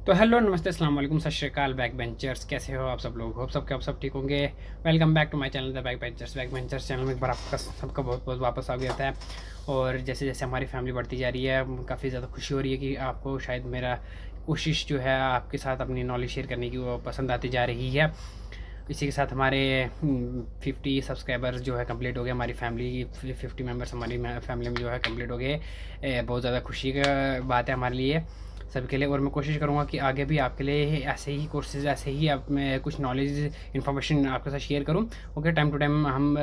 तो हेलो नमस्ते अस्सलाम वालेकुम सत श्री अकाल बैक बेंचर्स, कैसे हो आप सब लोग। होप सब सब ठीक होंगे। Welcome back to my channel the back benchers. Back benchers channel में एक बार आपका सबका बहुत बहुत वापस आ गया है। और जैसे जैसे हमारी फैमिली बढ़ती जा रही है, काफ़ी ज़्यादा खुशी हो रही है कि आपको शायद मेरा कोशिश जो है आपके साथ अपनी नॉलेज शेयर करने की वो पसंद आती जा रही है। इसी के साथ हमारे 50 सब्सक्राइबर्स जो है कंप्लीट हो गए। हमारी फैमिली 50 मेंबर्स हमारी फैमिली में जो है कंप्लीट हो गए। बहुत ज़्यादा खुशी का बात है हमारे लिए सबके लिए। और मैं कोशिश करूँगा कि आगे भी आपके लिए ऐसे ही कोर्सेज़, ऐसे ही आप मैं कुछ नॉलेज इन्फॉर्मेशन आपके साथ शेयर करूँ। ओके, टाइम टू टाइम हम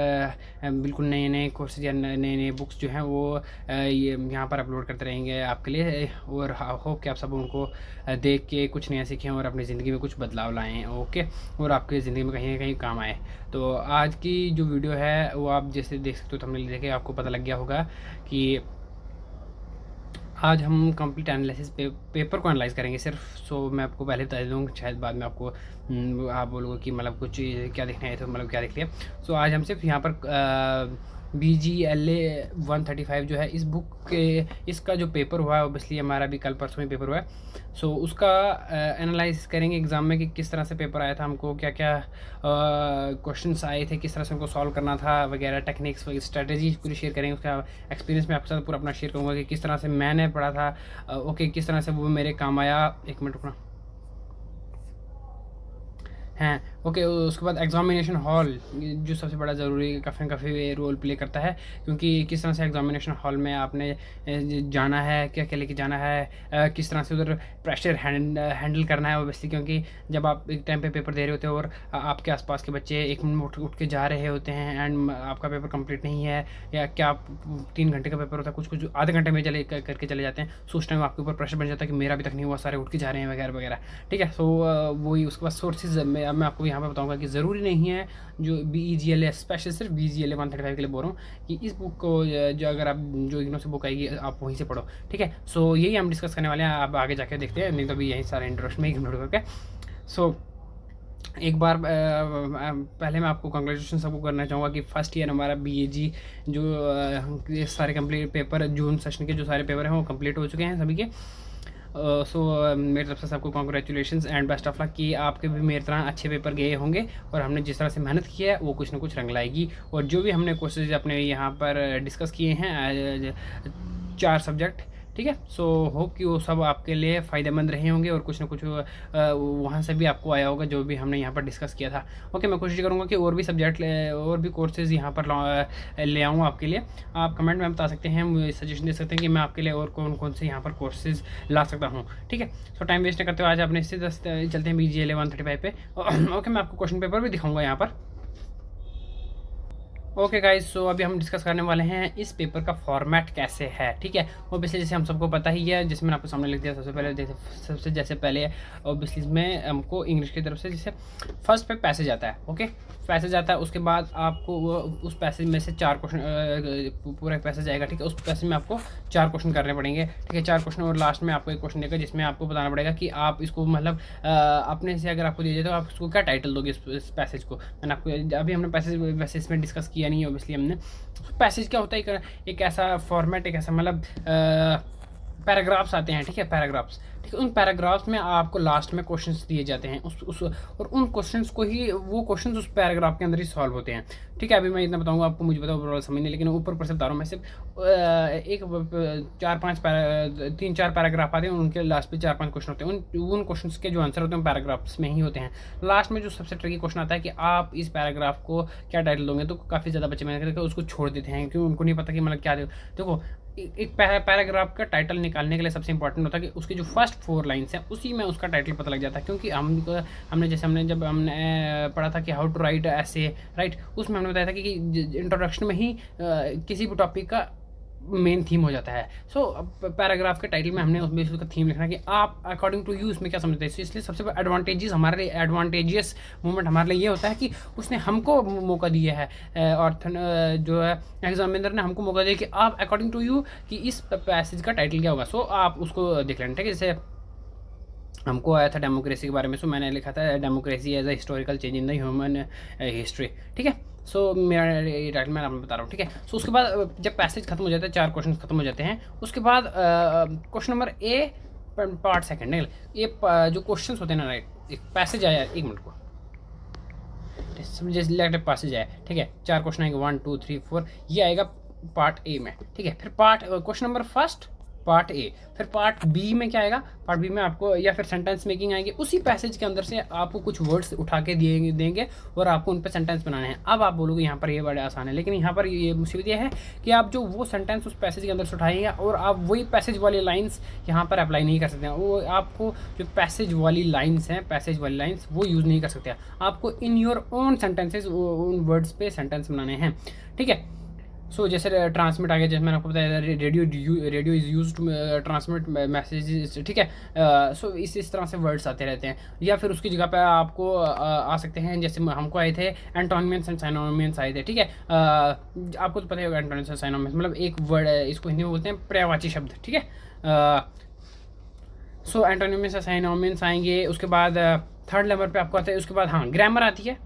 बिल्कुल नए नए कोर्सेज या नए नए बुक्स जो हैं वो ये यहाँ पर अपलोड करते रहेंगे आपके लिए। और होप कि आप सब उनको देख के कुछ नया सीखें और अपनी ज़िंदगी में कुछ बदलाव लाएँ। ओके, और आपकी ज़िंदगी में कहीं ना कहीं काम आए। तो आज की जो वीडियो है वो आप जैसे देख सकते हो, हमने देखे आपको पता लग गया होगा कि आज हम कंप्लीट एनालिसिस पेपर को एनालाइज करेंगे सिर्फ। सो मैं आपको पहले बता दूँ, शायद बाद में आपको आप बोलोगे कि मतलब कुछ क्या देखना है, तो मतलब क्या देख लिया। सो आज हम सिर्फ यहाँ पर BGLA 135 जो है इस बुक के, इसका जो पेपर हुआ है, ओबियसली हमारा भी कल परसों ही पेपर हुआ है। सो उसका एनालाइज करेंगे एग्ज़ाम में कि किस तरह से पेपर आया था, हमको क्या क्या क्वेश्चंस आए थे, किस तरह से उनको सॉल्व करना था वगैरह, टेक्निक्स वगैरह, स्ट्रेटजी पूरी शेयर करेंगे। उसका एक्सपीरियंस मैं आपके साथ पूरा अपना शेयर करूँगा कि किस तरह से मैंने पढ़ा था। ओके, किस तरह से वो मेरे काम आया। एक मिनट रुकना हैं। ओके, उसके बाद एग्जामिनेशन हॉल जो सबसे बड़ा ज़रूरी काफ़ी काफ़ी रोल प्ले करता है, क्योंकि किस तरह से एग्जामिनेशन हॉल में आपने जाना है, क्या क्या लेके जाना है, किस तरह से उधर प्रेशर हैंडल करना है ओबियसली। क्योंकि जब आप एक टाइम पे पेपर दे रहे होते हो और आपके आसपास के बच्चे एक मिनट उठ के जा रहे होते हैं एंड आपका पेपर कंप्लीट नहीं है, या क्या आप 3 घंटे का पेपर होता है, कुछ कुछ आधे घंटे में करके चले जाते हैं। सो उस टाइम आपके ऊपर प्रेशर बन जाता है कि मेरा अभी तक नहीं हुआ, सारे उठ के जा रहे हैं वगैरह वगैरह। ठीक है, सो वही उसके बाद सोर्सेज मैं आपको यहाँ पे बताऊँगा कि ज़रूरी नहीं है जो BEGLA स्पेशल, सिर्फ BGLA 135 के लिए बोल रहा हूँ कि इस बुक को जो अगर आप जो इग्नो से बुक आएगी आप वहीं से पढ़ो। ठीक है, सो यही हम डिस्कस करने वाले हैं। आप आगे जाके देखते हैं, नहीं तो अभी यही सारे इंट्रोडक्शन में इग्नोर करके। सो एक बार पहले मैं आपको कंग्रेचुलेशन सबको करना चाहूँगा कि फर्स्ट ईयर हमारा BAG जो ये सारे कंप्लीट पेपर जून सेशन के जो सारे पेपर हैं वो कंप्लीट हो चुके हैं सभी के। सो मेरी तरफ से सबको congratulations and best of luck कि आपके भी मेरी तरह अच्छे पेपर गए होंगे और हमने जिस तरह से मेहनत की है वो कुछ ना कुछ रंग लाएगी। और जो भी हमने कोर्सेज अपने यहाँ पर डिस्कस किए हैं 4 सब्जेक्ट, ठीक है, सो होप कि वो सब आपके लिए फ़ायदेमंद रहे होंगे और कुछ ना कुछ वहाँ से भी आपको आया होगा जो भी हमने यहाँ पर डिस्कस किया था। ओके, मैं कोशिश करूँगा कि और भी सब्जेक्ट और भी कोर्सेज़ यहाँ पर ले आऊँ आपके लिए। आप कमेंट में बता सकते हैं, मुझे सजेशन दे सकते हैं कि मैं आपके लिए और कौन कौन से यहाँ पर कोर्सेज़ ला सकता हूँ। ठीक है, सो टाइम वेस्ट नहीं करते हुए आज अपने इससे चलते हैं BGLA 135 पे। ओके, मैं आपको क्वेश्चन पेपर भी दिखाऊँगा यहाँ पर। ओके गाइज, सो अभी हम डिस्कस करने वाले हैं इस पेपर का फॉर्मेट कैसे है। ठीक है, ओबियसली जैसे हम सबको पता ही है, जिसमें आपको सामने लिख दिया सबसे पहले ओबियसली इसमें हमको इंग्लिश की तरफ से जैसे फर्स्ट पे पैसेज आता है। ओके, पैसेज आता है, उसके बाद आपको वो उस पैसेज में से 4 क्वेश्चन, पूरा पैसेज आएगा। ठीक है, उस पैसेज में आपको 4 क्वेश्चन करने पड़ेंगे। ठीक है, 4 क्वेश्चन, और लास्ट में आपको एक क्वेश्चन देगा जिसमें आपको बताना पड़ेगा कि आप इसको मतलब अपने से अगर आपको दिया जाए तो आप इसको क्या टाइटल दोगे इस पैसेज को। मैंने आपको अभी हमने पैसेज वैसे इसमें डिस्कस किया नहीं है ओबियसली हमने। पैसेज क्या होता है, एक ऐसा फॉर्मेट, एक ऐसा मतलब पैराग्राफ्स आते हैं। ठीक है, पैराग्राफ्स, ठीक है, उन पैराग्राफ्स में आपको लास्ट में क्वेश्चंस दिए जाते हैं उस और उन क्वेश्चंस को ही, वो क्वेश्चंस उस पैराग्राफ के अंदर ही सॉल्व होते हैं। ठीक है, अभी मैं इतना बताऊंगा आपको, मुझे पता ओवरऑल समझ नहीं, लेकिन ऊपर ऊपर से बता रहा हूँ मैं सिर्फ एक 3-4 पैराग्राफ आते हैं, उनके लास्ट पे 4-5 क्वेश्चन होते हैं। उन क्वेश्चंस के जो आंसर होते हैं पैराग्राफ्स में ही होते हैं। लास्ट में जो सबसे ट्रिकी क्वेश्चन आता है कि आप इस पैराग्राफ को क्या टाइटल दोगे, तो काफ़ी ज़्यादा बच्चे मेहनत करके उसको छोड़ देते हैं क्योंकि उनको नहीं पता कि मतलब क्या देखो। एक पैराग्राफ का टाइटल निकालने के लिए सबसे इंपॉर्टेंट होता है कि उसकी जो फर्स्ट 4 लाइन्स हैं उसी में उसका टाइटल पता लग जाता है। क्योंकि जब हमने पढ़ा था कि हाउ टू राइट ऐसे, राइट, उसमें हमने बताया था कि इंट्रोडक्शन में ही किसी भी टॉपिक का मेन थीम हो जाता है। सो पैराग्राफ के टाइटल में हमने उसमें उसका थीम लिखना कि आप अकॉर्डिंग टू यू उसमें क्या समझते हैं। इसलिए सबसे एडवांटेजियस मोमेंट हमारे लिए ये होता है कि उसने हमको मौका दिया है, और जो है एग्जामिनर ने हमको मौका दिया कि आप अकॉर्डिंग टू यू कि इस पैसेज का टाइटल क्या होगा। सो आप उसको देख लेना। ठीक है, जैसे हमको आया था डेमोक्रेसी के बारे में, सो मैंने लिखा था democracy as a historical change in the human history. ठीक है, सो मेरा टाइटल मैं आपको बता रहा हूँ। ठीक है, सो उसके बाद जब पैसेज खत्म हो जाता है, 4 क्वेश्चन खत्म हो जाते हैं, उसके बाद question number A part second है। ये जो क्वेश्चन होते हैं ना, राइट, एक पैसेज आया, एक मिनट को समझे, सिलेक्टेड पैसेज आया, ठीक है, 4 क्वेश्चन आएंगे, 1 2 3 4, ये आएगा पार्ट ए में, ठीक है। फिर part question number first part A, फिर पार्ट बी में क्या आएगा, पार्ट बी में आपको या फिर सेंटेंस मेकिंग आएगी, उसी पैसेज के अंदर से आपको कुछ वर्ड्स उठा के देंगे और आपको उन पर सेंटेंस बनाने हैं। अब आप बोलोगे यहाँ पर ये बड़े आसान है, लेकिन यहाँ पर ये मुसीबत ये है कि आप जो वो सेंटेंस उस पैसेज के अंदर से उठाएंगे और आप वही पैसेज वाली लाइन्स यहाँ पर अप्लाई नहीं कर सकते हैं। वो आपको जो पैसेज वाली लाइन्स हैं, पैसेज वाली लाइन्स वो यूज़ नहीं कर सकते, आपको इन योर ओन सेंटेंसेज उन वर्ड्स पे सेंटेंस बनाने हैं, ठीक है। सो जैसे ट्रांसमिट आ गया, जैसे मैंने आपको बताया, radio is use to transmit messages, ठीक है। सो इस तरह से वर्ड्स आते रहते हैं। या फिर उसकी जगह पे आपको आ सकते हैं, जैसे हमको आए थे एंटोनिमस एंड साइनोनिमस आए थे, ठीक है। आपको तो पता ही होगा एंटोनिमस एंड साइनोनिमस मतलब एक वर्ड, इसको हिंदी में बोलते हैं पर्यायवाची शब्द, ठीक है। सो एंटोनिमस एंड साइनोनिमस आएंगे। उसके बाद थर्ड नंबर पे आपको आता है, उसके बाद हाँ ग्रामर आती है,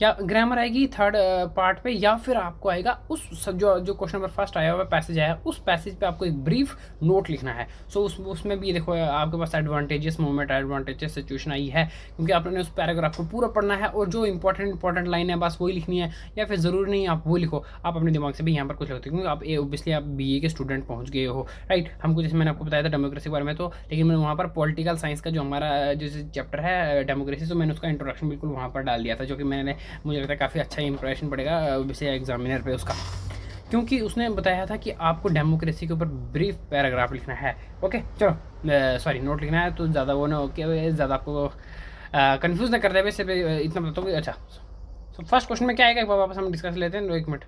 या ग्रामर आएगी थर्ड पार्ट पे, या फिर आपको आएगा उस जो क्वेश्चन नंबर फर्स्ट आया हुआ पैसेज आया, उस पैसेज पे आपको एक ब्रीफ नोट लिखना है। सो उसमें भी देखो आपके पास एडवांटेजेस मोमेंट, एडवांटेजेस सिचुएशन आई है, क्योंकि आपने उस पैराग्राफ को पूरा पढ़ना है और जो इंपॉर्टेंट लाइन है बस वही लिखनी है, या फिर ज़रूरी नहीं आप वो लिखो, आप अपने दिमाग से भी यहाँ पर कुछ लिखते हो, क्योंकि आप ओबियसली आप BA के स्टूडेंट पहुँच गए हो, राइट। हमको जैसे मैंने आपको बताया था डेमोक्रेसी के बारे में, तो लेकिन मैंने वहाँ पर पॉलिटिकल साइंस का जो हमारा जैसे चैप्टर है डेमोक्रेसी, तो मैंने उसका इंट्रोडक्शन बिल्कुल वहाँ पर डाल दिया था, जो कि मुझे लगता है काफ़ी अच्छा इंप्रेशन पड़ेगा वैसे एग्जामिनर पे उसका, क्योंकि उसने बताया था कि आपको डेमोक्रेसी के ऊपर ब्रीफ पैराग्राफ लिखना है। ओके चलो, सॉरी नोट लिखना है, तो ज़्यादा वो ना ओके, ज़्यादा आपको कंफ्यूज ना कर दे, वैसे इतना बताओ। अच्छा, तो फर्स्ट क्वेश्चन में क्या आएगा, वापस हम डिस्कस लेते हैं, 1 मिनट।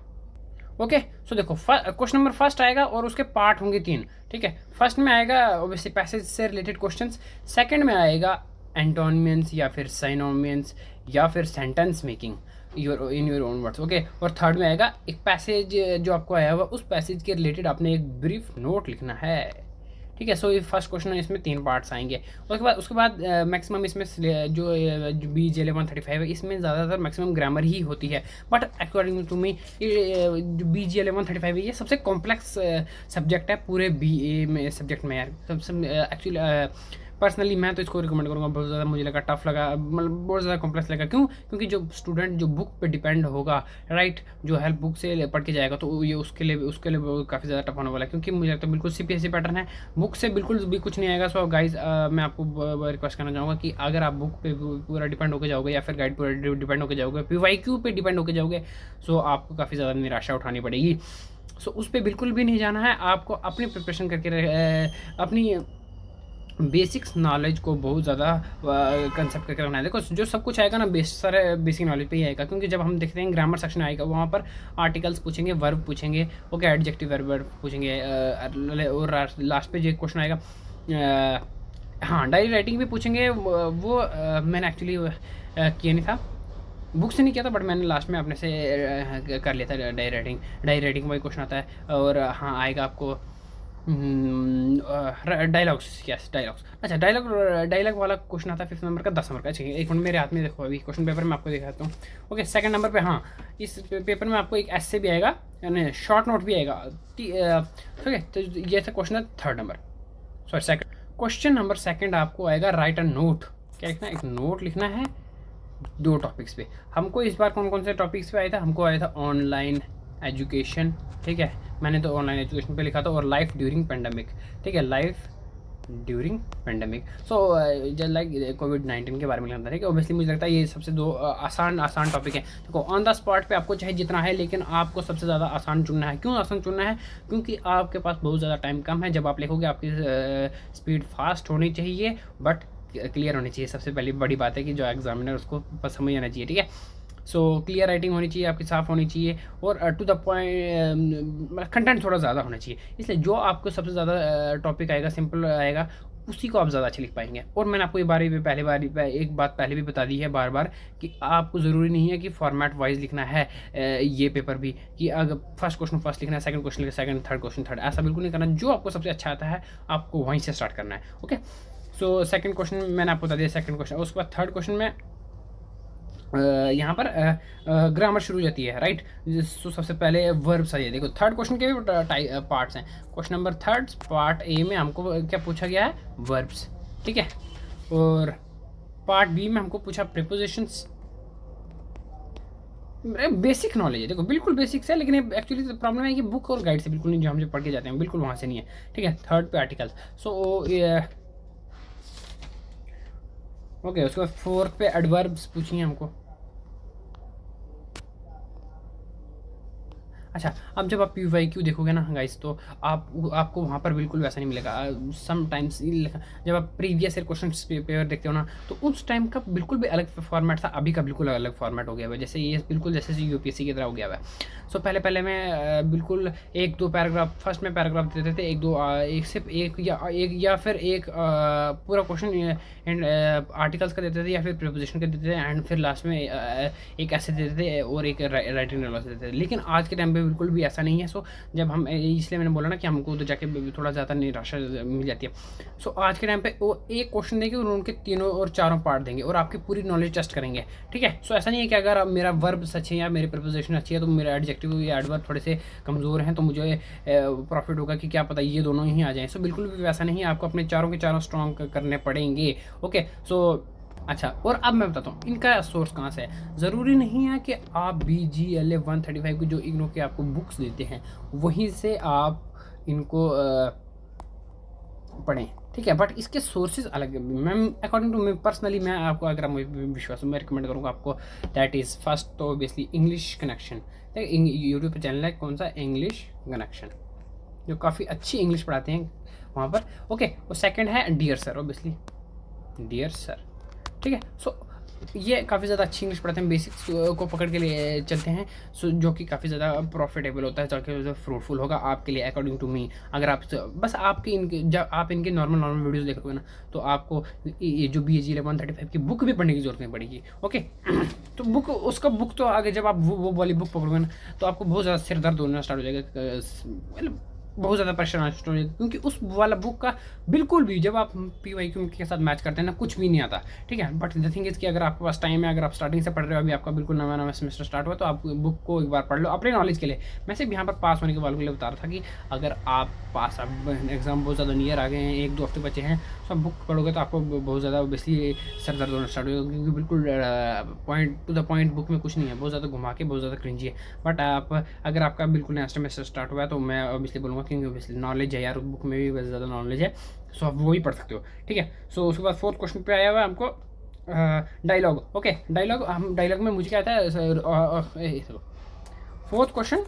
ओके, सो देखो क्वेश्चन नंबर फर्स्ट आएगा और उसके पार्ट होंगे 3, ठीक है। फर्स्ट में आएगा ओबियसली पैसेज से रिलेटेड क्वेश्चंस, सेकंड में आएगा एंटोनिमस या फिर साइनोनिमस या फिर sentence making in your own words, okay. और थर्ड में आएगा एक पैसेज जो आपको आया हुआ, उस पैसेज के रिलेटेड आपने एक ब्रीफ नोट लिखना है, ठीक है। सो ये फर्स्ट क्वेश्चन है, इसमें 3 पार्ट्स आएंगे। उसके बाद मैक्सिमम इसमें जो BGL 135 है, इसमें ज़्यादातर मैक्सिमम ग्रामर ही होती है, बट अकॉर्डिंग टू मी जो BGL 135 है, ये सबसे कॉम्प्लेक्स सब्जेक्ट है पूरे BA में सब्जेक्ट में यार। सबसे एक्चुअली पर्सनली मैं तो इसको रिकमेंड करूँगा, बहुत ज़्यादा मुझे लगा टफ लगा, मतलब बहुत ज़्यादा कॉम्प्लेक्स लगा। क्यों? क्योंकि जो स्टूडेंट जो बुक पे डिपेंड होगा, राइट, जो हेल्प बुक से पढ़ के जाएगा, तो ये उसके लिए काफ़ी ज़्यादा टफ होने वाला है, क्योंकि मुझे लगता है बिल्कुल CPSC पैटर्न है, बुक से बिल्कुल भी कुछ नहीं आएगा। सो गाइज मैं आपको रिक्वेस्ट करना चाहूँगा कि अगर आप बुक पे पूरा डिपेंड होकर जाओगे या फिर गाइड पर डिपेंड होकर जाओगे, PYQ पे डिपेंड होकर जाओगे, सो आपको काफ़ी ज़्यादा निराशा उठानी पड़ेगी। सो उस पर बिल्कुल भी नहीं जाना है, आपको अपनी प्रिपरेशन करके अपनी बेसिक्स नॉलेज को बहुत ज़्यादा कंसेप्ट करके रखना है। देखो जो सब कुछ आएगा ना सारे बेसिक नॉलेज पे ही आएगा, क्योंकि जब हम देखते हैं ग्रामर सेक्शन आएगा, वहाँ पर आर्टिकल्स पूछेंगे, वर्ब पूछेंगे, ओके, एडजेक्टिव वर्ब पूछेंगे, और लास्ट पे जो क्वेश्चन आएगा, हाँ डायरी राइटिंग भी पूछेंगे। वो मैंने एक्चुअली किया नहीं था, बुक से नहीं किया था, बट मैंने लास्ट में अपने से कर लिया था डायरी राइटिंग वही क्वेश्चन आता है। और हाँ आएगा आपको डायलॉग्स, यस डायलॉग्स। अच्छा, डायलॉग वाला क्वेश्चन आता है 5th नंबर का, 10 नंबर का। चाहिए एक मिनट, मेरे हाथ में देखो, अभी क्वेश्चन पेपर में आपको दिखाता हूँ। ओके, सेकंड नंबर पे, हाँ इस पेपर में आपको एक ऐसे भी आएगा, यानी शॉर्ट नोट भी आएगा, ठीक है। तो ये था question 3rd number, sorry second. Question number 2 आपको आएगा राइट अ नोट। क्या लिखना है? एक नोट लिखना है 2 टॉपिक्स पे। हमको इस बार कौन कौन से टॉपिक्स पे आया था? हमको आया था ऑनलाइन एजुकेशन, ठीक है, मैंने तो ऑनलाइन एजुकेशन पे लिखा था, और लाइफ ड्यूरिंग पेंडेमिक, ठीक है, life during pandemic. So just like COVID-19 के बारे में लिखा था, ठीक है। ऑब्वियसली मुझे लगता है ये सबसे 2 आसान टॉपिक है। देखो ऑन द स्पॉट पे आपको चाहे जितना है, लेकिन आपको सबसे ज़्यादा आसान चुनना है। क्यों आसान चुनना है? क्योंकि आपके पास बहुत ज़्यादा टाइम कम है। जब आप लिखोगे आपकी स्पीड फास्ट होनी चाहिए, बट क्लियर होनी चाहिए। सबसे पहली बड़ी बात है कि जो एग्जामिनर उसको बस समझ आना चाहिए, ठीक है। सो क्लियर राइटिंग होनी चाहिए, आपकी साफ होनी चाहिए, और टू द पॉइंट कंटेंट थोड़ा ज़्यादा होना चाहिए। इसलिए जो आपको सबसे ज़्यादा टॉपिक आएगा, सिंपल आएगा, उसी को आप ज़्यादा अच्छे लिख पाएंगे। और मैंने आपको एक बात पहले भी बता दी है बार बार, कि आपको ज़रूरी नहीं है कि फॉर्मेट वाइज लिखना है ये पेपर भी, कि अगर फर्स्ट क्वेश्चन फर्स्ट लिखना है, सेकंड क्वेश्चन लिखना है, सेकंड थर्ड क्वेश्चन थर्ड, ऐसा बिल्कुल नहीं करना। जो आपको सबसे अच्छा आता है आपको वहीं से स्टार्ट करना है, ओके। सो सेकंड क्वेश्चन मैंने आपको बता दिया, सेकंड क्वेश्चन। उसके बाद थर्ड क्वेश्चन में यहाँ पर ग्रामर शुरू हो जाती है, राइट। तो सबसे पहले वर्ब्स आइए, देखो थर्ड क्वेश्चन के भी पार्ट्स हैं। Question number third part A में हमको क्या पूछा गया है, वर्ब्स, ठीक है। और पार्ट बी में हमको पूछा प्रीपोजिशंस। बेसिक नॉलेज है, देखो बिल्कुल बेसिक्स है, लेकिन एक्चुअली प्रॉब्लम है कि बुक और गाइड से बिल्कुल नहीं, जो हम जो पढ़ के जाते हैं बिल्कुल वहाँ से नहीं है, ठीक है। थर्ड पे आर्टिकल्स, सो ओके। उसके बाद फोर्थ पे एडवर्ब्स पूछिए हमको। अच्छा, अब जब आप PYQ देखोगे ना गाइस, तो आपको वहाँ पर बिल्कुल वैसा नहीं मिलेगा। समटाइम्स जब आप प्रीवियस ईयर क्वेश्चन पेपर देखते हो ना, तो उस टाइम का बिल्कुल भी अलग फॉर्मेट था, अभी का बिल्कुल अलग फॉर्मेट हो गया है। जैसे ये बिल्कुल जैसे UPSC की तरह हो गया है। सो पहले पहले मैं बिल्कुल एक दो पैराग्राफ, फर्स्ट में पैराग्राफ देते थे, एक दो एक सिर्फ एक या फिर एक पूरा क्वेश्चन एंड आर्टिकल्स का देते थे, या फिर प्रीपोजिशन का देते थे, एंड फिर लास्ट में एक ऐसे देते थे और एक राइटिंग डायलॉग देते थे। लेकिन आज के टाइम पे बिल्कुल भी ऐसा नहीं है। सो जब हम, इसलिए मैंने बोला ना कि हमको तो जाके थोड़ा ज़्यादा निराशा मिल जाती है। सो आज के टाइम पे वो एक क्वेश्चन देंगे और उनके तीनों और चारों पार्ट देंगे और आपकी पूरी नॉलेज टेस्ट करेंगे, ठीक है। सो ऐसा नहीं है कि अगर मेरा वर्ब अच्छे है या मेरी प्रीपोजिशन अच्छी है तो मेरा एडजेक्टिव या एडवर्ब थोड़े से कमज़ोर हैं तो मुझे प्रॉफिट होगा कि क्या पता ये दोनों ही आ जाएँ। सो बिल्कुल भी वैसा नहीं है, आपको अपने चारों के चारों स्ट्रॉन्ग करने पड़ेंगे, ओके। सो अच्छा, और अब मैं बताता हूँ इनका सोर्स कहाँ से है। ज़रूरी नहीं है कि आप BGLA 135 की जो इग्नो के आपको बुक्स देते हैं वहीं से आप इनको पढ़ें, ठीक है। बट इसके सोर्सेज अलग है। मैम अकॉर्डिंग टू मैं पर्सनली, मैं आपको, अगर मुझे विश्वास हो, मैं रिकमेंड करूँगा आपको, दैट इज़ फर्स्ट तो ऑब्वियसली इंग्लिश कनेक्शन। यूट्यूब पे चैनल है कौन सा, इंग्लिश कनेक्शन, जो काफ़ी अच्छी इंग्लिश पढ़ाते हैं वहाँ पर, ओके। और सेकंड है dear sir, obviously dear sir, ठीक है। सो ये काफ़ी ज़्यादा अच्छी इंग्लिश पढ़ाते हैं, बेसिक्स को पकड़ के लिए चलते हैं। सो जो कि काफ़ी ज़्यादा प्रॉफिटेबल होता है, चल के फ्रूटफुल होगा आपके लिए अकॉर्डिंग टू मी। अगर आप बस आपकी इनके, जब आप इनके नॉर्मल वीडियोस देखोगे ना, तो आपको ये जो BGLA 135 की बुक भी पढ़ने की जरूरत नहीं पड़ेगी, ओके। तो बुक तो आगे जब आप वो वाली बुक पकड़ोगे ना, तो आपको बहुत ज़्यादा सिर दर्द होना स्टार्ट हो जाएगा, मतलब बहुत ज़्यादा प्रेशर आना स्टार्ट हो जाएगा, क्योंकि उस वाला बुक का बिल्कुल भी, जब आप PYQ के साथ मैच करते हैं ना, कुछ भी नहीं आता, ठीक है। बट द थिंग इज़ कि अगर आपके पास टाइम है, अगर आप स्टार्टिंग से पढ़ रहे हो, अभी आपका बिल्कुल नवा नवा सेमेस्टर स्टार्ट हुआ, तो आप बुक को एक बार पढ़ लो अपने नॉलेज के लिए। मैं सिर्फ यहाँ पर पास होने के वालों के लिए बता रहा था कि अगर आप पास, अब एग्जाम बहुत ज़्यादा नियर आ गए हैं, 1-2 हफ्ते बचे हैं, तो आप बुक पढ़ोगे तो आपको बहुत ज़्यादा ऑब्वियसली सर दर्द होना स्टार्ट होगा, क्योंकि बिल्कुल point two the point book में कुछ नहीं है, बहुत ज़्यादा घुमा के, बहुत ज़्यादा क्रिंजी है। बट आप, अगर आपका बिल्कुल नया सेमेस्टर स्टार्ट हुआ है, तो मैं ऑब्वियसली बोलूँगा, क्योंकि ऑब्वियसली नॉलेज है यार, बुक में भी बहुत ज़्यादा नॉलेज है, सो आप वो ही पढ़ सकते हो, ठीक है। सो उसके बाद फोर्थ क्वेश्चन पे आया हुआ है हमको डायलॉग, ओके। डायलॉग, हम डायलॉग में मुझे क्या आता है, फोर्थ क्वेश्चन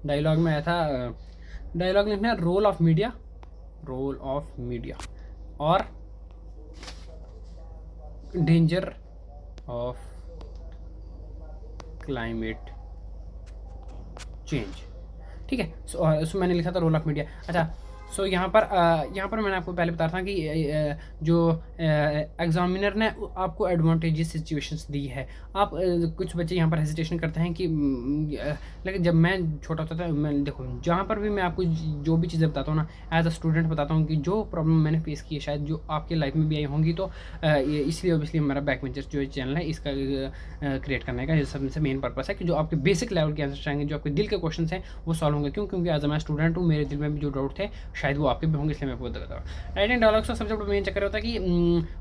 डायलॉग में आया था, डायलॉग लिखना है role of media, role of media और डेंजर ऑफ क्लाइमेट चेंज, ठीक है। सो मैंने लिखा था रोल ऑफ मीडिया। अच्छा, सो यहाँ पर मैंने आपको पहले बताया था कि जो एग्जामिनर ने आपको एडवांटेजेस सिचुएशंस दी है। आप कुछ बच्चे यहाँ पर हेजिटेशन करते हैं कि लेकिन जब मैं छोटा होता था, मैं देखो जहाँ पर भी मैं आपको जो भी चीज़ें बताता हूँ ना, एज अ स्टूडेंट बताता हूँ कि जो प्रॉब्लम मैंने फेस की है, शायद जो आपके लाइफ में भी आई होंगी, तो इसलिए ऑब्वियसली हमारा बैक बेंचर्स जो चैनल है, इसका क्रिएट करने का सबसे मेन पर्पस है कि जो आपके बेसिक लेवल के आंसर आएंगे, जो आपके दिल के क्वेश्चन हैं, वो सॉल्व होंगे। क्योंकि एज अ मैं स्टूडेंट हूँ, मेरे दिल में भी जो डाउट थे शायद वो आपके भी होंगे, इसलिए मैं आपको बताता हूँ। राइटिंग डायलॉग्स का सबसे बड़ा मेन चक्कर होता है कि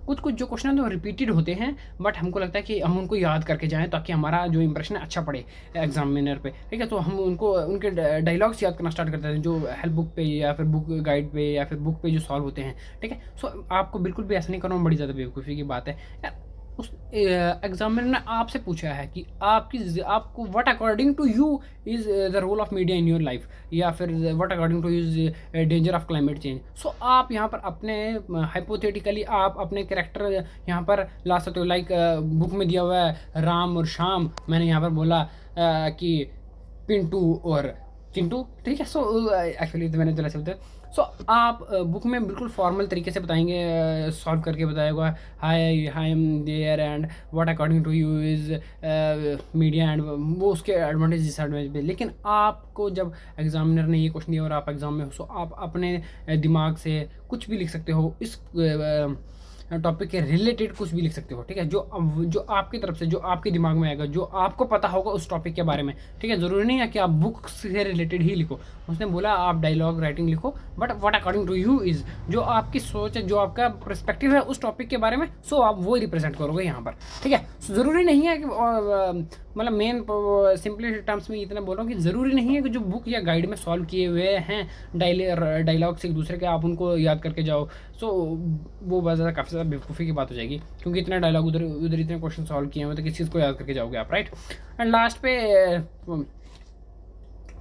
कुछ जो क्वेश्चन है तो रिपीटेड होते हैं, बट हमको लगता है कि हम उनको याद करके जाएं ताकि हमारा जो इंप्रेशन है अच्छा पड़े एग्जामिनर पे, ठीक है। तो हम उनके डायलॉग्स याद करना स्टार्ट करते हैं, जो हेल्प बुक पे या फिर बुक गाइड पे या फिर बुक पे जो सॉल्व होते हैं, ठीक है। सो आपको बिल्कुल भी ऐसा नहीं करना, बड़ी ज़्यादा बेवकूफ़ी की बात है यार। उस एग्जामिनर ने आपसे पूछा है कि आपको what according to you is the role of media in your life, या फिर what according to is danger of climate change. So आप यहाँ पर अपने हाइपोथेटिकली आप अपने कैरेक्टर यहाँ पर ला सकते हो। लाइक बुक में दिया हुआ है राम और श्याम, मैंने यहाँ पर बोला कि पिंटू और चिंटू, ठीक है। सो एक्चुअली तो मैंने चला सकते। सो आप बुक में बिल्कुल फॉर्मल तरीके से बताएंगे, सॉल्व करके बताएगा, hi am there and what according to you is media, and वो उसके एडवांटेज डिसएडवांटेज। लेकिन आपको जब एग्जामिनर ने ये क्वेश्चन दिया और आप एग्जाम में हो, सो आप अपने दिमाग से कुछ भी लिख सकते हो। इस टॉपिक के रिलेटेड कुछ भी लिख सकते हो, ठीक है, जो आपकी तरफ से, जो आपके दिमाग में आएगा, जो आपको पता होगा उस टॉपिक के बारे में, ठीक है। ज़रूरी नहीं है कि आप बुक से रिलेटेड ही लिखो। उसने बोला आप डायलॉग राइटिंग लिखो, but what according to you is, जो आपकी सोच है, जो आपका पर्सपेक्टिव है उस टॉपिक के बारे में, सो आप वो रिप्रेजेंट करोगे यहाँ पर, ठीक है। ज़रूरी नहीं है कि मतलब मेन सिंपली टर्म्स में इतना बोल रहा हूँ कि ज़रूरी नहीं है कि जो बुक या गाइड में सॉल्व किए हुए हैं डायलॉग्स एक दूसरे के, आप उनको याद करके जाओ। सो वो बहुत ज़्यादा काफ़ी ज़्यादा बेवकूफ़ी की बात हो जाएगी, क्योंकि इतना डायलॉग उधर उधर इतने क्वेश्चन सॉल्व किए हैं तो किस चीज़ को याद करके जाओगे आप, राइट। एंड लास्ट पे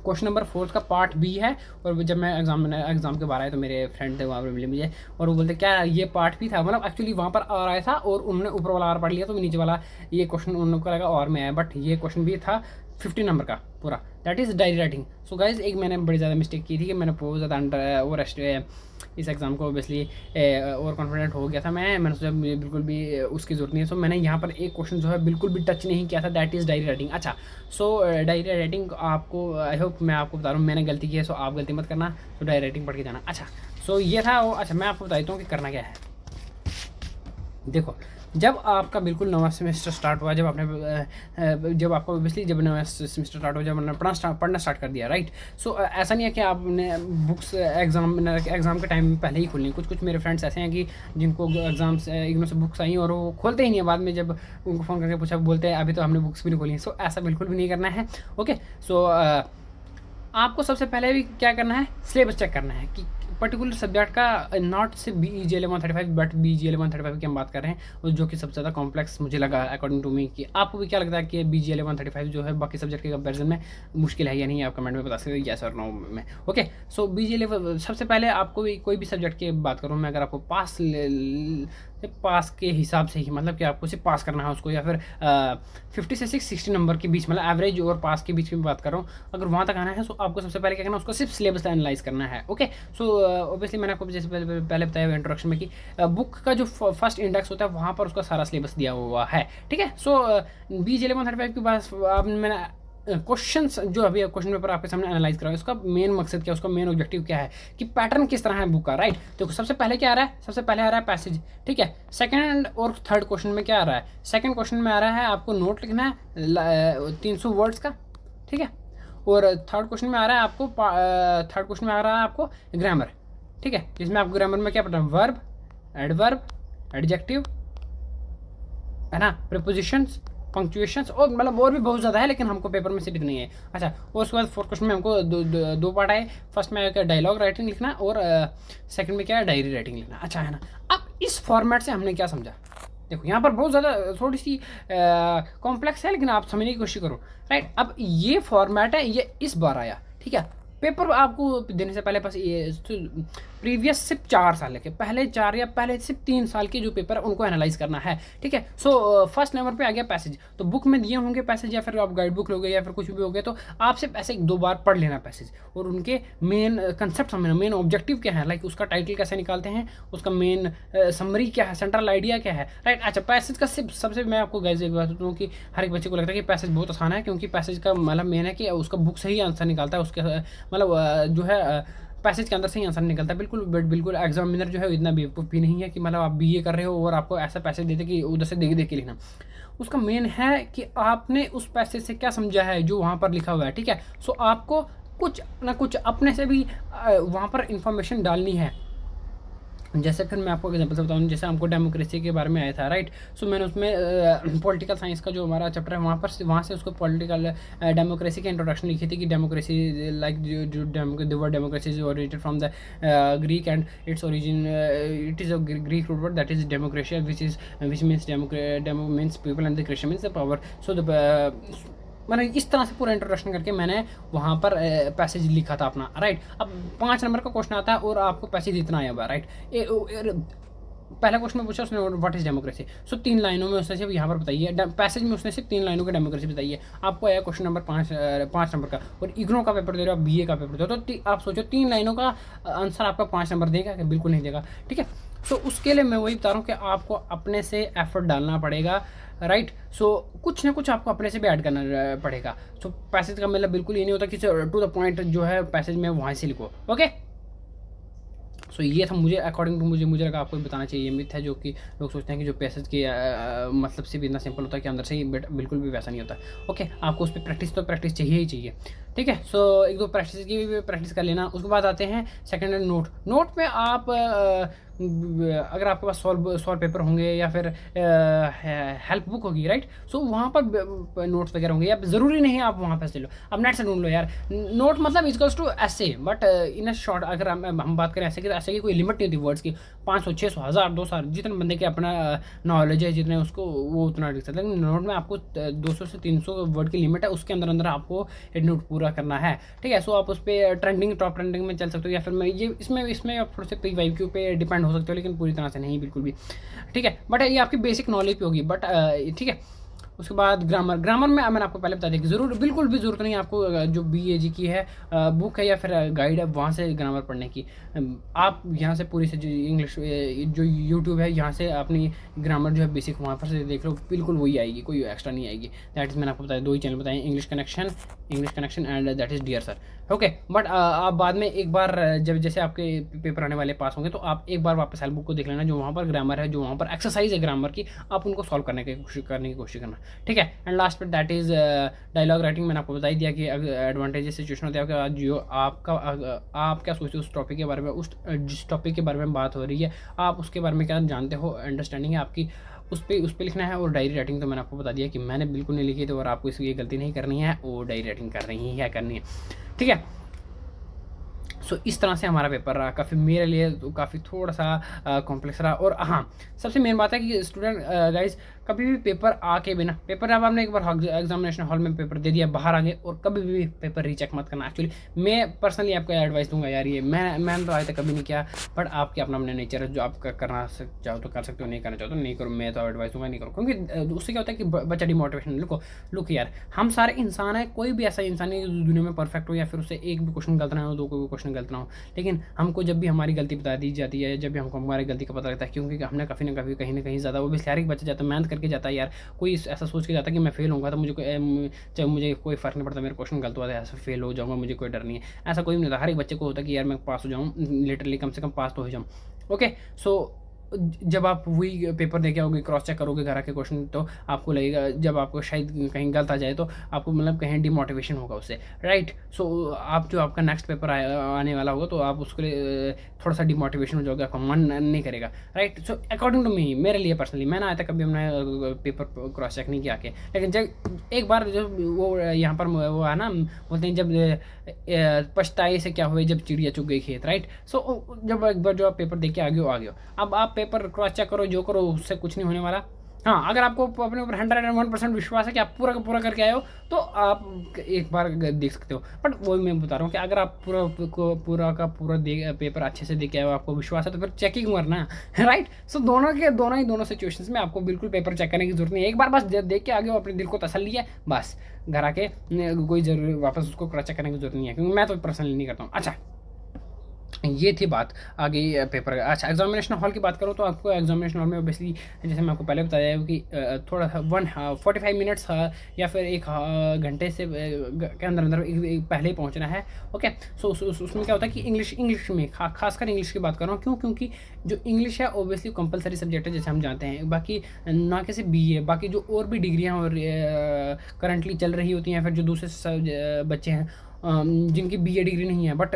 क्वेश्चन नंबर 4 का पार्ट बी है। और जब मैं एग्ज़ाम के बाहर आया तो मेरे फ्रेंड थे वहाँ पर मिले मुझे, और वो बोलते क्या ये पार्ट भी था, मतलब एक्चुअली वहाँ पर आ रहा था और उन्होंने ऊपर वाला आर पढ़ लिया तो नीचे वाला ये क्वेश्चन उन लोगों को लगा और में आया, बट ये क्वेश्चन भी था 50 नंबर का पूरा, that is diary writing. So guys एक मैंने बड़ी ज़्यादा मिस्टेक की थी कि मैंने बहुत ज़्यादा अंडर इस एग्ज़ाम को ऑब्वियसली ओवर कॉन्फिडेंट हो गया था मैंने सोचा मुझे बिल्कुल भी उसकी ज़रूरत नहीं है। सो मैंने यहाँ पर एक क्वेश्चन जो है बिल्कुल भी टच नहीं किया था, दैट इज़ डायरी राइटिंग। अच्छा, सो डायरी राइटिंग आपको, आई होप मैं आपको बता रहा हूँ, मैंने गलती की है, सो आप गलती मत करना, तो डायरी राइटिंग पढ़ के जाना। अच्छा, सो ये था वो। अच्छा, मैं आपको बता देता हूँ कि करना क्या है। देखो, जब आपका बिल्कुल नवा सेमेस्टर स्टार्ट हुआ, जब आपको ऑब्वियसली जब नवा सेमेस्टर स्टार्ट हो, जब आपने पढ़ना स्टार्ट कर दिया, राइट। सो ऐसा नहीं है कि आपने बुक्स एग्ज़ाम के टाइम पहले ही खोलनी। कुछ मेरे फ्रेंड्स ऐसे हैं कि जिनको एग्ज़ाम्स इग्नू से बुक्स आई और वो खोलते ही नहीं है, बाद में जब उनको फ़ोन करके पूछा बोलते हैं अभी तो हमने बुक्स भी नहीं खोली। सो ऐसा बिल्कुल भी नहीं करना है, ओके। सो आपको सबसे पहले भी क्या करना है, सिलेबस चेक करना है कि पर्टिकुलर सब्जेक्ट का, नॉट सिर्फ BEGL 135 बट BGL 135 की हम बात कर रहे हैं, और जो कि सबसे ज़्यादा कॉम्प्लेक्स मुझे लगा अकॉर्डिंग टू मी। कि आपको भी क्या लगता है कि BGL 135 जो है बाकी सब्जेक्ट के कंपैरिजन में मुश्किल है या नहीं, आप कमेंट में बता सकते हो यस और नो में, ओके। सो BGL सबसे पहले आपको भी कोई भी सब्जेक्ट की बात करूँ मैं, अगर आपको पास के हिसाब से ही, मतलब कि आपको सिर्फ पास करना है उसको, या फिर 50 से 60 नंबर के बीच, मतलब एवरेज और पास के बीच में बात कर रहा हूँ, अगर वहाँ तक आना है तो आपको सबसे पहले क्या करना है, उसको सिर्फ सिलेबस एनालाइज करना है, ओके। सो ऑब्वियसली मैंने आपको जैसे पहले बताया इंट्रोडक्शन में कि बुक का जो फर्स्ट इंडेक्स होता है वहाँ पर उसका सारा सिलेबस दिया हुआ है, ठीक है। सो BGL 135 के बाद मैंने क्वेश्चंस जो अभी क्वेश्चन पेपर आपके सामने एनालाइज करा है, उसका मेन मकसद क्या है, उसका मेन ऑब्जेक्टिव क्या है, कि पैटर्न किस तरह है बुक का, राइट। तो सबसे पहले क्या आ रहा है, सबसे पहले आ रहा है पैसेज, ठीक है। सेकंड और थर्ड क्वेश्चन में क्या आ रहा है, सेकंड क्वेश्चन में आ रहा है आपको नोट लिखना है 300 वर्ड्स का, ठीक है। और थर्ड क्वेश्चन में आ रहा है आपको ग्रामर, ठीक है, जिसमें आपको ग्रामर में क्या पढ़ना है, वर्ब, एडवर्ब, एडजेक्टिव, है ना, प्रीपोजिशंस, पंक्चुएशंस, और मतलब और भी बहुत ज़्यादा है, लेकिन हमको पेपर में सिर्फ नहीं है। अच्छा, और उसके बाद फोर्थ क्वेश्चन में हमको दो पार्ट आए। फर्स्ट में क्या डायलॉग राइटिंग लिखना, और सेकंड में क्या है डायरी राइटिंग लिखना। अच्छा, है ना। अब इस फॉर्मेट से हमने क्या समझा, देखो यहाँ पर बहुत ज़्यादा थोड़ी सी कॉम्प्लेक्स है, लेकिन आप समझने की कोशिश करो, राइट। अब ये फॉर्मेट है, ये इस बार आया, ठीक है। पेपर आपको देने से पहले बस ये प्रीवियस सिर्फ 4 साल के पहले 4 या पहले सिर्फ 3 साल के जो पेपर है उनको एनालाइज करना है, ठीक है। सो फर्स्ट नंबर पे आ गया पैसेज। तो बुक में दिए होंगे पैसेज, या फिर आप गाइड बुक लोगे या फिर कुछ भी हो गया, तो आप सिर्फ ऐसे 1-2 बार पढ़ लेना पैसेज, और उनके मेन कंसेप्ट समझना, मेन ऑब्जेक्टिव क्या है, लाइक उसका टाइटल कैसे निकालते हैं, उसका मेन समरी क्या है, सेंट्रल आइडिया क्या है, राइट। अच्छा, पैसेज का सिर्फ सबसे मैं आपको गाइस एक बात बताता हूँ कि हर एक बच्चे को लगता है कि पैसेज बहुत आसान है, क्योंकि पैसेज का मतलब मेन है कि उसका बुक से ही आंसर निकालता है, उसके मतलब जो है पैसेज के अंदर से ही आंसर निकलता है, बिल्कुल एग्जामिनर जो है इतना बेवकूफ़ भी नहीं है कि मतलब आप BA कर रहे हो और आपको ऐसा पैसेज देते कि उधर से देख के लिखना। उसका मेन है कि आपने उस पैसेज से क्या समझा है जो वहाँ पर लिखा हुआ है, ठीक है। सो आपको कुछ ना कुछ अपने से भी वहाँ पर इंफॉर्मेशन डालनी है। जैसे फिर मैं आपको एग्जांपल से बताऊँ, जैसे हमको डेमोक्रेसी के बारे में आया था, राइट। सो मैंने उसमें पॉलिटिकल साइंस का जो हमारा चैप्टर है वहाँ से उसको पॉलिटिकल डेमोक्रेसी की इंट्रोडक्शन लिखी थी कि डेमोक्रेसी लाइक जो word democracy is originated from the Greek and its origin it is a Greek root word that is demokratia which means demo means people and the christian means the power. So मैंने इस तरह से पूरा introduction करके मैंने वहाँ पर passage लिखा था अपना, राइट। अब 5 नंबर का क्वेश्चन आता है और आपको पैसेज इतना आया हुआ, राइट। पहला क्वेश्चन में पूछा उसने व्हाट इज डेमोक्रेसी। सो 3 लाइनों में उसने सिर्फ यहाँ पर बताइए, पैसेज में उसने सिर्फ 3 लाइनों का डेमोक्रेसी बताइए। आपको आया क्वेश्चन नंबर 5 नंबर का, और इग्नो का पेपर दे रहे हो, आप BA का पेपर दे रहे हो, तो आप सोचो 3 लाइनों का आंसर आपका 5 नंबर देगा कि बिल्कुल नहीं देगा, ठीक है। सो उसके लिए मैं वही बता रहा हूँ कि आपको अपने से एफर्ट डालना पड़ेगा, राइट। सो कुछ ना कुछ आपको अपने से भी ऐड करना पड़ेगा। सो पैसेज का मतलब बिल्कुल ये नहीं होता कि टू द पॉइंट जो है पैसेज में वहाँ से लिखो, ओके। सो ये था मुझे अकॉर्डिंग टू मुझे लगा आपको बताना चाहिए। ये मिथ है जो कि लोग सोचते हैं कि जो पैसेज के मतलब से भी इतना सिंपल होता है कि अंदर से ही, बट बिल्कुल भी वैसा नहीं होता। ओके, आपको उस पर प्रैक्टिस चाहिए ही चाहिए। ठीक है, सो एक दो प्रैक्टिस की भी प्रैक्टिस कर लेना। उसके बाद आते हैं सेकेंड नोट में आप अगर आपके पास सॉल्व पेपर होंगे या फिर हेल्प बुक होगी, राइट, सो वहाँ पर नोट्स वगैरह होंगे, या ज़रूरी नहीं है आप वहाँ पर से लो, आप नेट से ढूंढ लो यार। नोट मतलब इक्वल्स टू ऐसे, बट इन अ शॉर्ट अगर हम बात करें ऐसे की, तो ऐसे की कोई लिमिट नहीं होती वर्ड्स की। 500, 600, 1000, 2000 जितने बंदे के अपना नॉलेज है, जितने उसको वो उतना लिख सकते हैं। लेकिन नोट में आपको 200 से 300 वर्ड की लिमिट है, उसके अंदर अंदर आपको एक नोट पूरा करना है। ठीक है, सो आप उस पर टॉप ट्रेंडिंग में चल सकते हो, या फिर मैं ये इसमें आप थोड़े से PYQ पे डिपेंड हो सकते हो, लेकिन पूरी तरह से नहीं, बिल्कुल भी। ठीक है, बट ये आपकी बेसिक नॉलेज पे होगी, बट ठीक है। उसके बाद ग्रामर में मैंने आपको पहले बता दिया कि ज़रूर बिल्कुल भी ज़रूरत नहीं है आपको जो BAG की है बुक है या फिर गाइड है वहाँ से ग्रामर पढ़ने की। आप यहाँ से पूरी से जो इंग्लिश जो यूट्यूब है, यहाँ से अपनी ग्रामर जो है बेसिक वहाँ पर से देख लो, बिल्कुल वही आएगी, कोई एक्स्ट्रा नहीं आएगी। दैट इज़ मैंने आपको बताया, 2 ही चैनल बताए, English connection and that is dear sir. Okay, but आप बाद में एक बार जब जैसे आपके पेपर आने वाले पास होंगे, तो आप एक बार वापस हेल्प बुक को देख लेना, जो वहाँ पर ग्रामर है, जो वहाँ पर एक्सरसाइज है ग्रामर की, आप उनको सॉल्व करने की कोशिश करना। ठीक है, एंड लास्ट पे दैट इज़ डायलॉग राइटिंग। मैंने आपको बता ही दिया कि एडवांटेजेस सिचुएशन होते हैं जो आप क्या सोचते हो उस टॉपिक के बारे में, जिस टॉपिक के बारे में बात हो रही है, आप उसके बारे में क्या जानते हो, अंडरस्टैंडिंग है आपकी, उस पर लिखना है। और डायरी राइटिंग तो मैंने आपको बता दिया कि मैंने बिल्कुल नहीं लिखी, तो और आपको इसकी गलती नहीं करनी है, और डायरी राइटिंग करनी है। ठीक है, सो इस तरह से हमारा पेपर रहा, काफ़ी मेरे लिए तो काफ़ी थोड़ा सा कॉम्प्लेक्स रहा। और हाँ, सबसे मेन बात है कि स्टूडेंट गाइज कभी भी पेपर आके बिना, पेपर जब आपने एक बार एग्जामिनेशन हॉल में पेपर दे दिया, बाहर आ गए, और कभी भी पेपर रीचेक मत करना। एक्चुअली मैं पर्सनली आपको एडवाइस दूंगा यार, ये मैंने तो आज तक कभी नहीं किया, बट आपके अपना अपने नेचर है, जो आप करना चाहो तो कर सकते हो, नहीं करना चाहो तो नहीं करो। मैं तो एडवाइस दूंगा नहीं करो, क्योंकि उससे क्या होता है कि बच्चा डिमोटिवेशन। लुक यार, हम सारे इंसान हैं, कोई भी ऐसा इंसान नहीं है दुनिया में परफेक्ट हो, या फिर उससे एक भी क्वेश्चन गलत ना हो, दो कोई भी क्वेश्चन गलत ना हो। लेकिन हमको जब भी हमारी गलती बता दी जाती है, जब भी हमको हमारी गलती का पता लगता है, क्योंकि हमने कभी ना कभी कहीं ना कहीं ज़्यादा, वो भी शारीरिक बच्चा जाता है, मेहनत करके जाता है यार। कोई ऐसा सोच के जाता है कि मैं फेल होऊंगा तो चाहे मुझे कोई फ़र्क नहीं पड़ता, मेरे क्वेश्चन गलत हुआ था, ऐसा फेल हो जाऊंगा, मुझे कोई डर नहीं है। ऐसा कोई नहीं होता, हर एक बच्चे को होता है कि यार मैं पास हो जाऊँ, लिटरली कम से कम पास तो हो जाऊँ। ओके, सो जब आप वही पेपर देके आओगे, क्रॉस चेक करोगे घर के क्वेश्चन, तो आपको लगेगा, जब आपको शायद कहीं गलत आ जाए, तो आपको मतलब कहीं डिमोटिवेशन होगा उससे, राइट। सो आप जो आपका नेक्स्ट पेपर आने वाला होगा, तो आप उसके लिए थोड़ा सा डिमोटिवेशन हो जाओगे, आपका मन नहीं करेगा, right. So according to me, मेरे लिए पर्सनली, मैंने आज तक कभी हमने पेपर क्रॉस चेक नहीं किया के, लेकिन जब एक बार जब वो यहाँ पर वो है ना, बोलते हैं जब पछताए से क्या हुए, जब चिड़िया चुग गई खेत, राइट। सो जब एक बार जो आप पेपर दे के आ गए हो, अब आप पेपर क्रॉस चेक करो, जो करो, उससे कुछ नहीं होने वाला। हाँ, अगर आपको अपने ऊपर 101% विश्वास है कि आप पूरा का पूरा करके आए हो, तो आप एक बार देख सकते हो। बट वही मैं बता रहा हूँ कि अगर आप पूरा का पूरा पेपर अच्छे से देख के आए हो, आपको विश्वास है, तो फिर चेक ही करना है, राइट। सो दोनों सिचुएशंस में आपको बिल्कुल पेपर चेक करने की जरूरत नहीं है। एक बार बस देख के आ गए हो, अपने दिल को तसल्ली है, बस घर आके कोई जरूरी वापस उसको क्रॉस चेक करने की जरूरत नहीं है, क्योंकि मैं तो पर्सनली नहीं करता हूँ। अच्छा, ये थी बात आगे पेपर। अच्छा, एग्जामिनेशन हॉल की बात करूँ, तो आपको एग्जामिनेशन हॉल में ऑब्वियसली, जैसे मैं आपको पहले बताया है कि थोड़ा सा 45 मिनट्स या फिर 1 घंटे से के अंदर अंदर पहले ही पहुंचना है। ओके, सो उसमें क्या होता है कि इंग्लिश में खासकर इंग्लिश की बात कर रहा हूँ, क्योंकि जो इंग्लिश है ऑब्वियसली कंपलसरी सब्जेक्ट है, जैसे हम जानते हैं। बाकी ना कैसे BA, बाकी जो और भी डिग्रियाँ और करंटली चल रही होती हैं, फिर जो दूसरे बच्चे हैं जिनकी BA डिग्री नहीं है, बट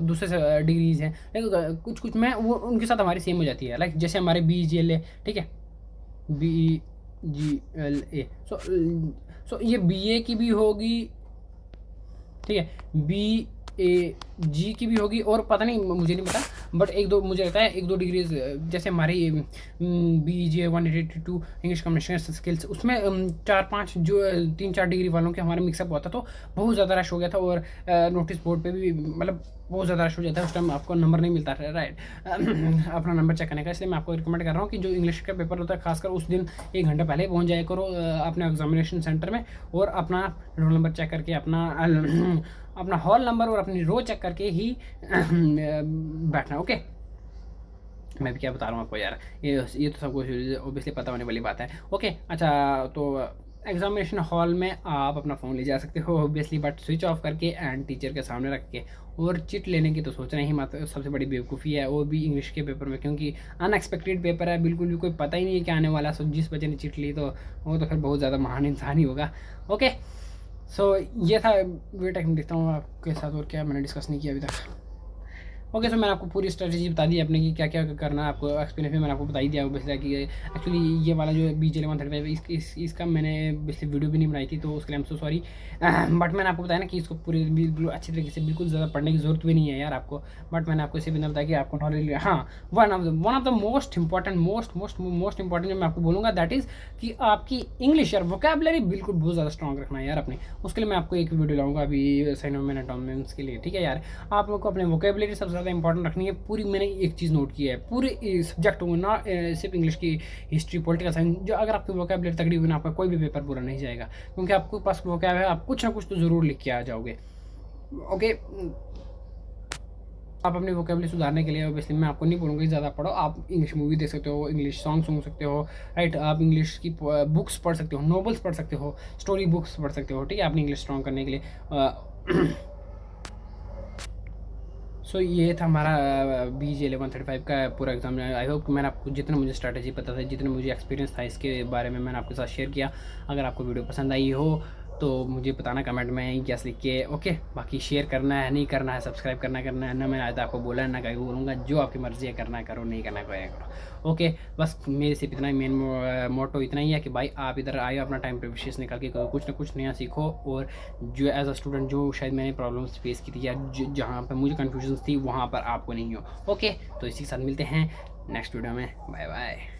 दूसरे डिग्रीज हैं, लेकिन कुछ में वो उनके साथ हमारी सेम हो जाती है। लाइक जैसे हमारे BGLA, ठीक है, BGLA, सो ये BA की भी होगी, ठीक है, BAG की भी होगी, और पता नहीं, मुझे नहीं पता, बट एक दो मुझे लगता है, एक दो डिग्रीज जैसे हमारी BGA 182 इंग्लिश कम्युनिकेशन स्किल्स, उसमें 4-5 जो 3-4 डिग्री वालों के हमारा मिक्सअप हुआ था, तो बहुत ज़्यादा रश हो गया था, और नोटिस बोर्ड पे भी मतलब बहुत ज़्यादा रश हो जाता है, उस टाइम आपको नंबर नहीं मिलता, राइट, अपना नंबर चेक करने का। इसलिए मैं आपको रिकमेंड कर रहा हूँ कि जो इंग्लिश का पेपर होता है, खासकर उस दिन 1 घंटा पहले पहुँच जाया करो अपने एग्जामिनेशन सेंटर में, और अपना रोल नंबर चेक करके, अपना हॉल नंबर और अपनी रो चेक करके ही बैठना। ओके, मैं भी क्या बता रहा हूँ आपको यार, ये तो सबको ऑब्वियसली पता होने वाली बात है। ओके, अच्छा, तो एग्जामिनेशन हॉल में आप अपना फ़ोन ले जा सकते हो ऑब्वियसली, बट स्विच ऑफ करके एंड टीचर के सामने रख के। और चिट लेने की तो सोचना ही मत, सबसे बड़ी बेवकूफ़ी है, वो भी इंग्लिश के पेपर में, क्योंकि अनएक्सपेक्टेड पेपर है, बिल्कुल भी कोई पता ही नहीं है क्या आने वाला। सो जिस बच्चे ने चिट ली तो वो तो फिर बहुत ज़्यादा महान इंसान ही होगा। ओके, सो ये था। वेट टाइम देखता हूँ आपके साथ और क्या मैंने डिस्कस नहीं किया अभी तक। ओके, सो मैंने आपको पूरी स्ट्रेटजी बता दी अपने कि क्या क्या करना है, आपको एक्सपीरियंस में मैंने आपको बता ही दिया बेसिकली कि एक्चुअली ये वाला जो BJ1135 इसका मैंने बेसिकली वीडियो भी नहीं बनाई थी, तो उसके लिए I am so sorry. But मैंने आपको बताया ना कि इसको पूरी बिल्कुल अच्छी तरीके से, बिल्कुल ज़्यादा पढ़ने की ज़रूरत भी नहीं है यार आपको, बट मैंने आपको इसे भी बताया कि आपको नॉलेज, हाँ, one of the most important जो मैं आपको बोलूँगा दैट इज़ कि आपकी इंग्लिश यार वोकेबलरी बिल्कुल बहुत ज़्यादा स्ट्रॉन्ग रखना है यार अपने। उसके लिए मैं आपको एक वीडियो लाऊंगा अभी साइनोमेन एटोमिक्स के लिए, ठीक है यार। आप लोग को अपने वोकेबलरी सबसे ज़्यादा इंपॉर्टेंट रखनी है पूरी। मैंने एक चीज़ नोट की है पूरे सब्जेक्ट में ना, सिर्फ इंग्लिश की, हिस्ट्री, पॉलिटिकल साइंस, जो अगर आपकी वोकेबलरी तगड़ी हुई ना, आपका कोई भी पेपर पूरा नहीं जाएगा, क्योंकि आपके पास वोकैब है, आप कुछ ना कुछ तो ज़रूर लिख के आ जाओगे। ओके, आप अपनी वोकेबलरी सुधारने के लिए ऑब्वियसली मैं आपको नहीं बोलूँगा कि ज़्यादा पढ़ो, आप इंग्लिश मूवी देख सकते हो, इंग्लिश सॉन्ग सुन सकते हो, राइट। आप इंग्लिश की बुक्स पढ़ सकते हो, नॉवेल्स पढ़ सकते हो, स्टोरी बुक्स पढ़ सकते हो, ठीक है, अपनी इंग्लिश स्ट्रॉन्ग करने के लिए। सो ये था हमारा BJ1135 का पूरा एग्जाम। आई होप कि मैंने आपको जितना मुझे स्ट्रैटेजी पता था, जितना मुझे एक्सपीरियंस था इसके बारे में, मैंने आपके साथ शेयर किया। अगर आपको वीडियो पसंद आई हो तो मुझे बताना कमेंट में यस लिख के। ओके, बाकी शेयर करना है, नहीं करना है, सब्सक्राइब करना है ना, मैंने आज तक आपको बोला है ना कहीं बोलूँगा, जो आपकी मर्ज़ी है करना है करो, नहीं करना है करो। ओके, बस मेरे से इतना ही मेन मोटो इतना ही है कि भाई आप इधर आए, अपना टाइम प्रेशियस निकाल के कुछ ना कुछ नया सीखो, और जो एज अ स्टूडेंट जो शायद मैंने प्रॉब्लम्स फेस की थी या जहाँ पर मुझे कन्फ्यूजन थी वहाँ पर आपको नहीं हो। ओके, तो इसी के साथ मिलते हैं नेक्स्ट वीडियो में। Bye bye.